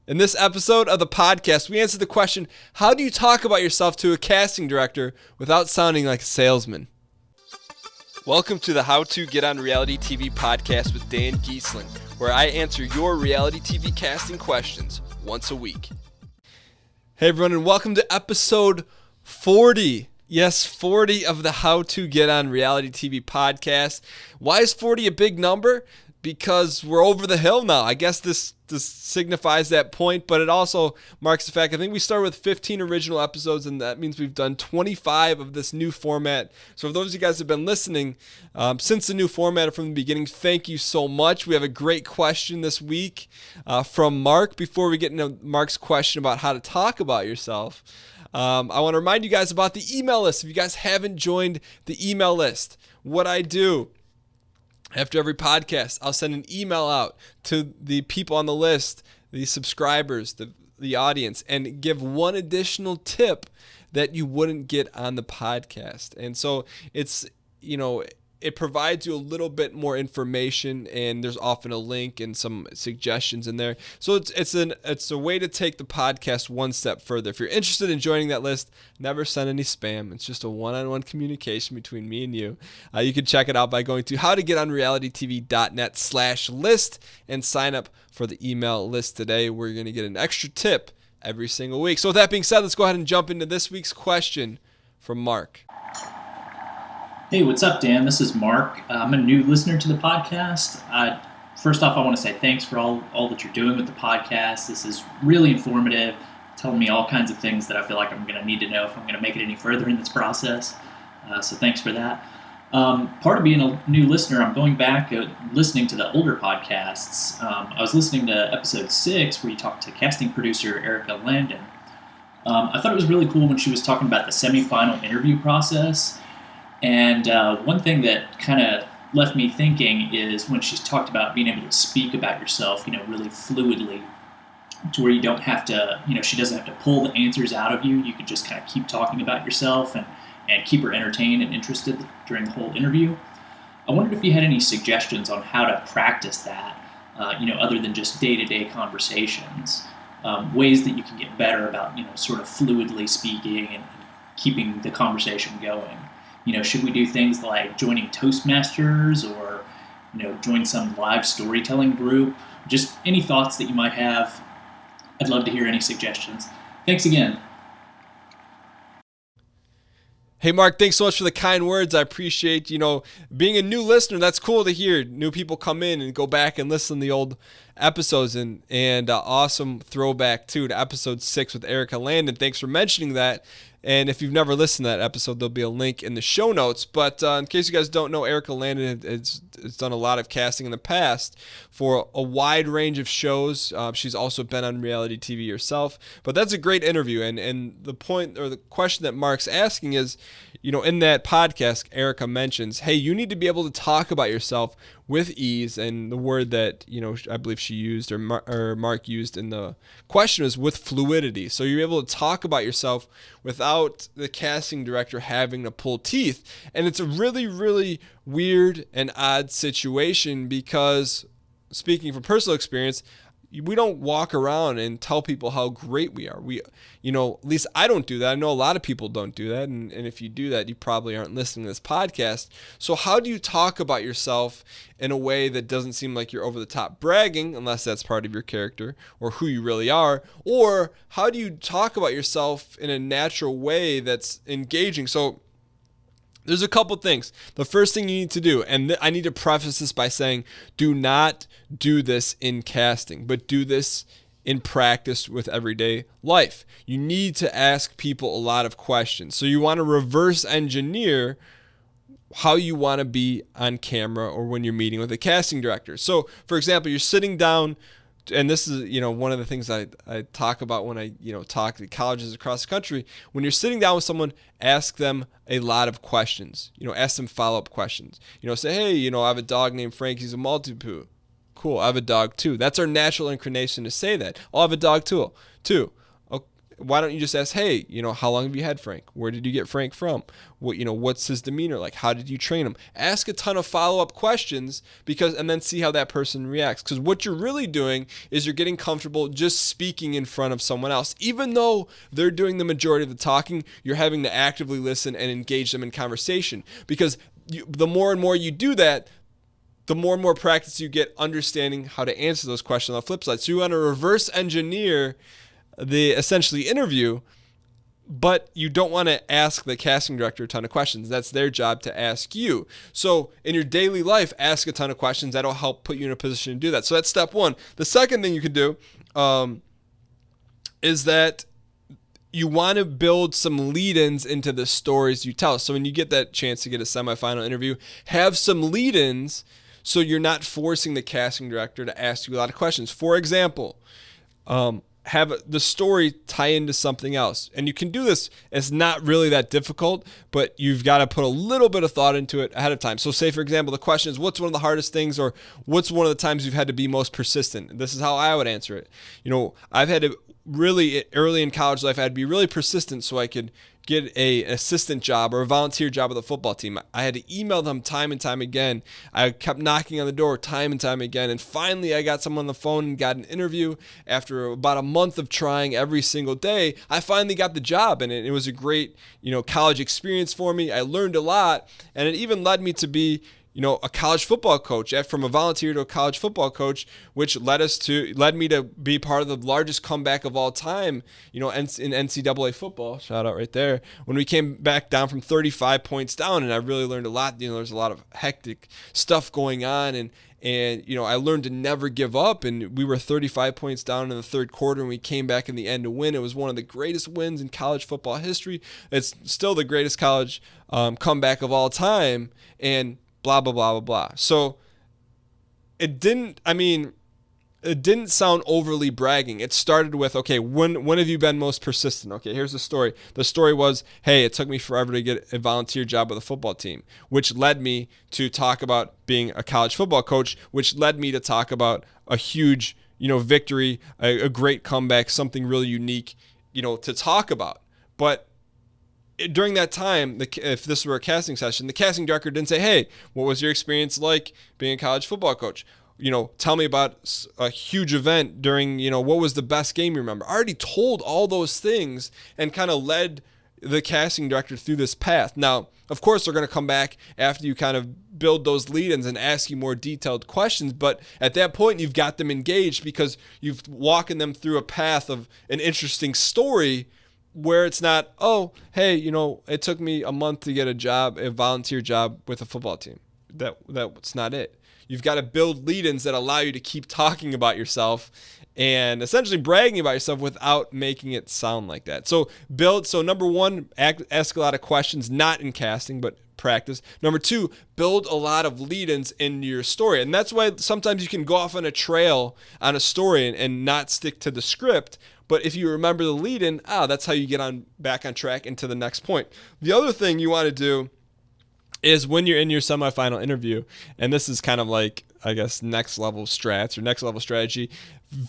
In this episode of the podcast, we answer the question, how do you talk about yourself to a casting director without sounding like a salesman? Welcome to the How to Get on Reality TV podcast with Dan Giesling, where I answer your reality TV casting questions once a week. Hey everyone, and welcome to episode 40. Yes, 40 of the How to Get on Reality TV podcast. Why is 40 a big number? Because we're over the hill now. I guess this signifies that point, but it also marks the fact, I think we started with 15 original episodes, and that means we've done 25 of this new format. So for those of you guys who have been listening since the new format from the beginning, thank you so much. We have a great question this week from Mark. Before we get into Mark's question about how to talk about yourself, I want to remind you guys about the email list. If you guys haven't joined the email list, what I do after every podcast, I'll send an email out to the people on the list, the subscribers, the audience, and give one additional tip that you wouldn't get on the podcast. And so it's, it provides you a little bit more information, and there's often a link and some suggestions in there. So it's a way to take the podcast one step further. If you're interested in joining that list, never send any spam. It's just a one-on-one communication between me and you. You can check it out by going to howtogetonrealitytv.net/list and sign up for the email list today. We're going to get an extra tip every single week. So with that being said, let's go ahead and jump into this week's question from Mark. Hey, what's up, Dan? This is Mark. I'm a new listener to the podcast. First off, I want to say thanks for all that you're doing with the podcast. This is really informative, telling me all kinds of things that I feel like I'm going to need to know if I'm going to make it any further in this process. So thanks for that. Part of being a new listener, I'm going back listening to the older podcasts. I was listening to episode 6 where you talked to casting producer Erica Landon. I thought it was really cool when she was talking about the semifinal interview process. And one thing that kind of left me thinking is when she's talked about being able to speak about yourself, really fluidly, to where you don't have to, she doesn't have to pull the answers out of you. You could just kind of keep talking about yourself and keep her entertained and interested during the whole interview. I wondered if you had any suggestions on how to practice that, other than just day-to-day conversations, ways that you can get better about, sort of fluidly speaking and keeping the conversation going. Should we do things like joining Toastmasters or, join some live storytelling group? Just any thoughts that you might have. I'd love to hear any suggestions. Thanks again. Hey, Mark, thanks so much for the kind words. I appreciate, being a new listener. That's cool to hear. New people come in and go back and listen to the old episodes, and awesome throwback, too, to episode 6 with Erica Landon. Thanks for mentioning that. And if you've never listened to that episode, there'll be a link in the show notes. But in case you guys don't know, Erica Landon has done a lot of casting in the past for a wide range of shows. She's also been on reality TV herself. But that's a great interview. And the point or the question that Mark's asking is, in that podcast, Erica mentions, hey, you need to be able to talk about yourself with ease. And the word that, I believe she used or Mark used in the question is with fluidity. So you're able to talk about yourself without the casting director having to pull teeth. And it's a really, really weird and odd situation because, speaking from personal experience, we don't walk around and tell people how great we are. At least I don't do that. I know a lot of people don't do that. And if you do that, you probably aren't listening to this podcast. So how do you talk about yourself in a way that doesn't seem like you're over the top bragging, unless that's part of your character or who you really are? Or how do you talk about yourself in a natural way that's engaging? So there's a couple things. The first thing you need to do, and I need to preface this by saying, do not do this in casting, but do this in practice with everyday life. You need to ask people a lot of questions. So you want to reverse engineer how you want to be on camera or when you're meeting with a casting director. So, for example, you're sitting down, and this is, one of the things I talk about when I, talk to colleges across the country. When you're sitting down with someone, ask them a lot of questions. Ask them follow-up questions. Say, hey, I have a dog named Frank. He's a Maltipoo. Cool, I have a dog too. That's our natural inclination to say that. Oh, I have a dog too. why don't you just ask, hey, how long have you had Frank? Where did you get Frank from? What's his demeanor like? How did you train him? Ask a ton of follow-up questions and then see how that person reacts. Because what you're really doing is you're getting comfortable just speaking in front of someone else. Even though they're doing the majority of the talking, you're having to actively listen and engage them in conversation. Because the more and more you do that, the more and more practice you get understanding how to answer those questions on the flip side. So you want to reverse engineer the essentially interview, but you don't want to ask the casting director a ton of questions. That's their job to ask you. So in your daily life, ask a ton of questions. That'll help put you in a position to do that. So that's step one. The second thing you can do is that you want to build some lead-ins into the stories you tell. So when you get that chance to get a semifinal interview, have some lead-ins so you're not forcing the casting director to ask you a lot of questions. For example, have the story tie into something else. And you can do this. It's not really that difficult, but you've got to put a little bit of thought into it ahead of time. So say, for example, the question is, what's one of the hardest things, or what's one of the times you've had to be most persistent? This is how I would answer it. I've had to really, early in college life, I had to be really persistent so I could get an assistant job or a volunteer job with the football team. I had to email them time and time again. I kept knocking on the door time and time again. And finally, I got someone on the phone and got an interview. After about a month of trying every single day, I finally got the job. And it was a great, college experience for me. I learned a lot. And it even led me to be a college football coach, from a volunteer to a college football coach, which led me to be part of the largest comeback of all time, in NCAA football. Shout out right there. When we came back down from 35 points down, and I really learned a lot. There's a lot of hectic stuff going on, and I learned to never give up. And we were 35 points down in the third quarter, and we came back in the end to win. It was one of the greatest wins in college football history. It's still the greatest college comeback of all time, and blah, blah, blah, blah, blah. So it didn't sound overly bragging. It started with, okay, when have you been most persistent? Okay, here's the story. The story was, hey, it took me forever to get a volunteer job with a football team, which led me to talk about being a college football coach, which led me to talk about a huge, victory, a great comeback, something really unique, to talk about. But during that time, if this were a casting session, the casting director didn't say, hey, what was your experience like being a college football coach? Tell me about a huge event during, what was the best game you remember? I already told all those things and kind of led the casting director through this path. Now, of course, they're going to come back after you kind of build those lead-ins and ask you more detailed questions. But at that point, you've got them engaged because you've walking them through a path of an interesting story, where it's not, oh, hey, it took me a month to get a volunteer job with a football team. That's not it. You've got to build lead-ins that allow you to keep talking about yourself and essentially bragging about yourself without making it sound like that. So number one, ask a lot of questions, not in casting, but practice. Number two, build a lot of lead-ins in your story. And that's why sometimes you can go off on a trail on a story and not stick to the script. But if you remember the lead-in, that's how you get back on track into the next point. The other thing you want to do is when you're in your semifinal interview, and this is kind of like, I guess, next level strats or next level strategy,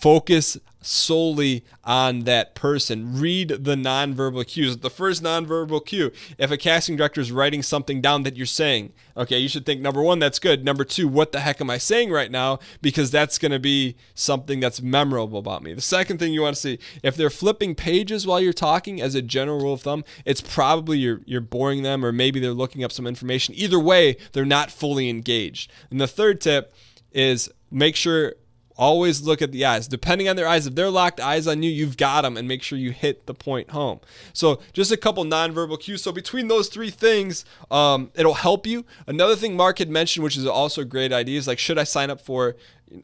focus solely on that person. Read the nonverbal cues. The first nonverbal cue, if a casting director is writing something down that you're saying, okay, you should think, number one, that's good. Number two, what the heck am I saying right now? Because that's going to be something that's memorable about me. The second thing you want to see, if they're flipping pages while you're talking, as a general rule of thumb, it's probably you're boring them, or maybe they're looking up some information. Either way, they're not fully engaged. And the third tip is make sure always look at the eyes. Depending on their eyes, if they're locked eyes on you, you've got them, and make sure you hit the point home. So just a couple nonverbal cues. So between those three things, it'll help you. Another thing Mark had mentioned, which is also a great idea, is like, should I sign up for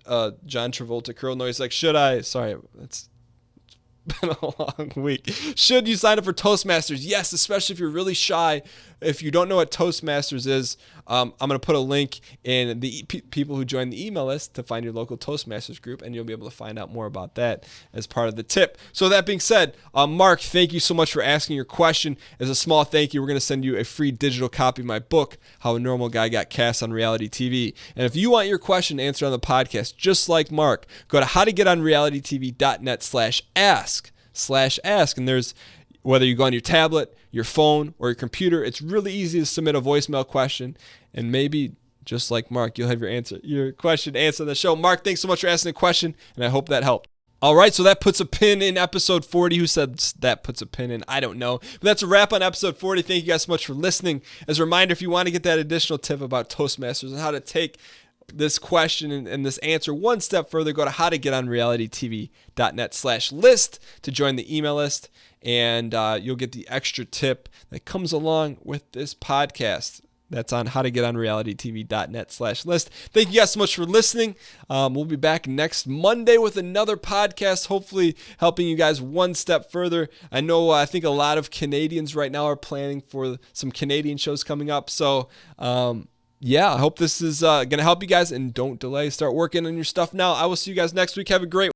John Travolta curl noise? Like, should I? Sorry, it's been a long week. Should you sign up for Toastmasters? Yes, especially if you're really shy. If you don't know what Toastmasters is, I'm going to put a link in the people who join the email list to find your local Toastmasters group, and you'll be able to find out more about that as part of the tip. So that being said, Mark, thank you so much for asking your question. As a small thank you, we're going to send you a free digital copy of my book, How a Normal Guy Got Cast on Reality TV. And if you want your question answered on the podcast, just like Mark, go to howtogetonrealitytv.net/ask. voicemail.com/ask. And there's, whether you go on your tablet, your phone, or your computer, it's really easy to submit a voicemail question, and maybe just like Mark, you'll have your question answered on the show. Mark, thanks so much for asking the question, and I hope that helped. All right, so that puts a pin in episode 40. Who said that puts a pin in? I don't know. But that's a wrap on episode 40. Thank you guys so much for listening. As a reminder, if you want to get that additional tip about Toastmasters and how to take this question and this answer one step further, go to howtogetonrealitytv.net/list to join the email list, and you'll get the extra tip that comes along with this podcast. That's on howtogetonrealitytv.net/list. Thank you guys so much for listening. We'll be back next Monday with another podcast, hopefully helping you guys one step further. I think a lot of Canadians right now are planning for some Canadian shows coming up. So, I hope this is going to help you guys, and don't delay. Start working on your stuff now. I will see you guys next week. Have a great